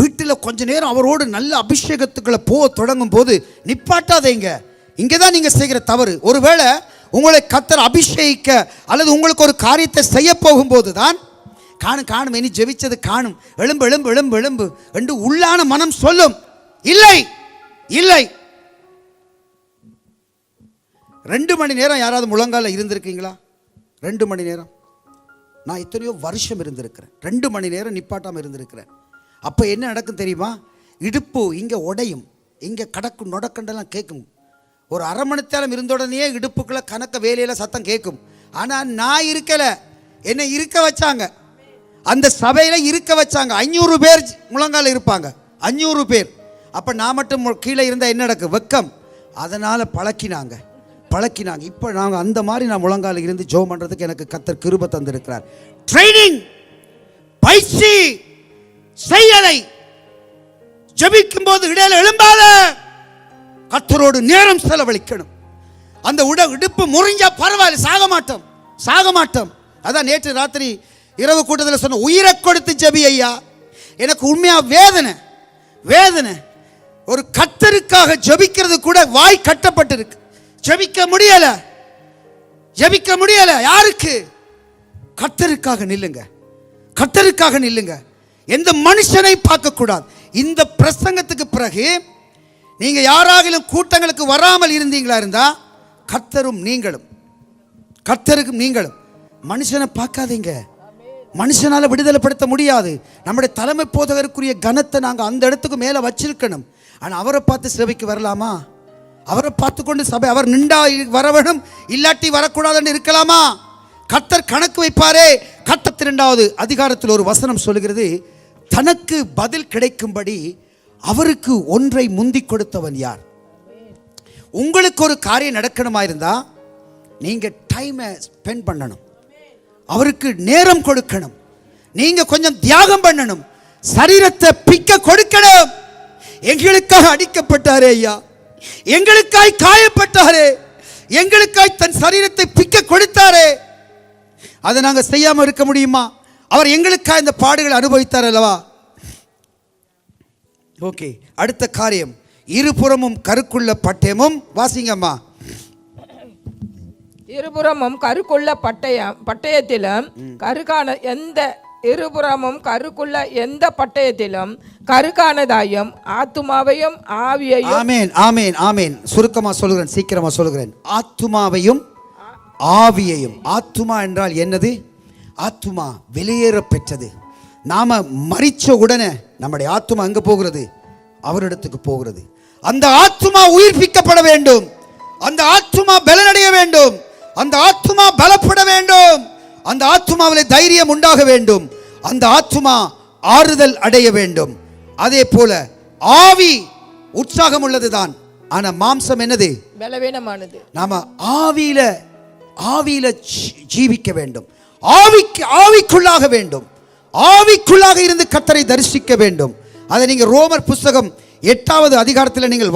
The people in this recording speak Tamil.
வீட்டில் கொஞ்ச நேரம் அவரோடு நல்ல அபிஷேகத்துக்குள்ள போக தொடங்கும் போது நிப்பாட்டாதீங்க. இங்கே தான் நீங்கள் செய்கிற தவறு. ஒருவேளை உங்களை கர்த்தர் அபிஷேகிக்க அல்லது உங்களுக்கு ஒரு காரியத்தை செய்ய போகும்போது தான் காணும் இனி ஜெபிச்சது காணும், எலும்பு எலும்பு எலும்பு எலும்பு என்று உள்ளான மனம் சொல்லும். இல்லை இல்லை, 2 மணி நேரம் யாராவது முழங்கால இருந்திருக்கீங்களா? 2 மணி நேரம். நான் எத்தனையோ வருஷம் இருந்திருக்கிறேன். 2 மணி நேரம் நிப்பாட்டாமல் இருந்திருக்கிறேன். அப்போ என்ன நடக்கும் தெரியுமா? இடுப்பு இங்கே உடையும், இங்கே கடக்கும், நொடக்கண்டெல்லாம் கேட்கும். ஒரு அரை மணி நேரம் இருந்த உடனே இடுப்புக்குள்ள கணக்க வேலையில் சத்தம் கேட்கும். ஆனால் நான் இருக்கலை, என்னை இருக்க வச்சாங்க. அந்த சபையில் இருக்க வச்சாங்க. 500 பேர் முழங்கால இருப்பாங்க, 500 பேர். அப்போ நான் மட்டும் கீழே இருந்தால் என்ன நடக்கும்? வெக்கம். அதனால் பழக்கினாங்க. இப்போ நாங்கள் அந்த மாதிரி நான் முழங்கால இருந்து ஜெபம் பண்ணுறதுக்கு எனக்கு கர்த்தர் கிருபை தந்திருக்கிறார். ட்ரைனிங், பயிற்சி செய்யலை. ஜெபிக்கும் போது இடையில எழும்பாத, கர்த்தரோடு நேரம் செலவழிக்கணும். அந்த இடுப்பு முறிஞ்சா பரவாயில்ல, சாக மாட்டோம். அதான் நேற்று ராத்திரி இரவு கூட்டத்தில் சொன்ன, உயிரை கொடுத்து ஜெபி ஐயா. எனக்கு உண்மையா வேதனை. ஒரு கர்த்தருக்காக ஜெபிக்கிறது கூட வாய் கட்டப்பட்டிருக்கு. ஜெபிக்க முடியல. யாருக்கு? கர்த்தருக்காக நில்லுங்க. எந்த மனுஷனை பார்க்க கூடாது. இந்த பிரசங்கத்துக்கு பிறகு நீங்க யாராகிலும் கூட்டங்களுக்கு வராமல் இருந்தீங்களா இருந்தா கர்த்தருக்கும் நீங்களும் மனுஷனை பார்க்காதீங்க. மனுஷனால விடுதலைப்படுத்த முடியாது. நம்முடைய தலைமை போதகருக்குரிய கனத்தை நாங்கள் அந்த இடத்துக்கு மேலே வச்சிருக்கணும். ஆனால் அவரை பார்த்து சபைக்கு வரலாமா? அவரை பார்த்து கொண்டு சபை அவர் நின்றா வர வேணும், இல்லாட்டி வரக்கூடாதுன்னு இருக்கலாமா? கர்த்தர் கணக்கு வைப்பாரே. கர்த்தர் 2வது அதிகாரத்தில் ஒரு வசனம் சொல்லுகிறது, தனக்கு பதில் கிடைக்கும்படி அவருக்கு ஒன்றை முந்தி கொடுத்தவன் யார்? உங்களுக்கு ஒரு காரியம் நடக்கணுமா இருந்தா நீங்க டைமை ஸ்பெண்ட் பண்ணணும், அவருக்கு நேரம் கொடுக்கணும், நீங்க கொஞ்சம் தியாகம் பண்ணணும், சரீரத்தை பிக்க கொடுக்கணும். எங்களுக்காக அடிக்கப்பட்டாரே ஐயா, எங்களுக்காய் காயப்பட்டாரே, எங்களுக்காய் தன் சரீரத்தை பிக்க கொடுத்தாரே, அதை நாங்க செய்யாம இருக்க முடியுமா? அவர் எங்களுக்காக இந்த பாடுகளை அனுபவித்தார் அல்லவா? ஓகே, அடுத்த காரியம், இருபுறமும் கருக்குள்ள பட்டயமும். வாசிங்கம்மா. இருபுறமும் கருக்குள்ள பட்டயத்திலும் கருக்கான எந்த இருபுறமும் கருக்குள்ள எந்த பட்டயத்திலும் கருக்கானதாயும் ஆத்துமாவையும் ஆவியையும். ஆமென் ஆமென் ஆமென். சுருக்கமா சொல்கிறேன், சீக்கிரமா சொல்கிறேன். ஆத்துமாவையும் ஆவியையும். ஆத்துமா என்றால் என்னது? ஆத்துமா வெளியேற பெற்றது. நாம மரிச்ச உடனே நம்முடைய ஆத்துமா எங்க போகிறது? அவரிடத்துக்கு போகிறது. அந்த ஆத்துமா உயிர்ப்பிக்கப்பட வேண்டும், அந்த ஆத்துமா பலனடைய வேண்டும், அந்த ஆத்துமா பலப்பட வேண்டும், அந்த ஆத்துமாவில் தைரியம் உண்டாக வேண்டும், அந்த ஆத்துமா ஆறுதல் அடைய வேண்டும். அதே போல ஆவி உற்சாகம் உள்ளதுதான், ஆனா மாம்சம் என்னது? பலவீனமானது. நாம ஆவியில ஜீவிக்க வேண்டும், ஆவிக்குள்ளாக வேண்டும், ஆவிக்குள்ளாக இருந்து கர்த்தரை தரிசிக்க வேண்டும். அதை நீங்க ரோமர் புஸ்தகம் 8வது அதிகாரத்தில் நீங்கள்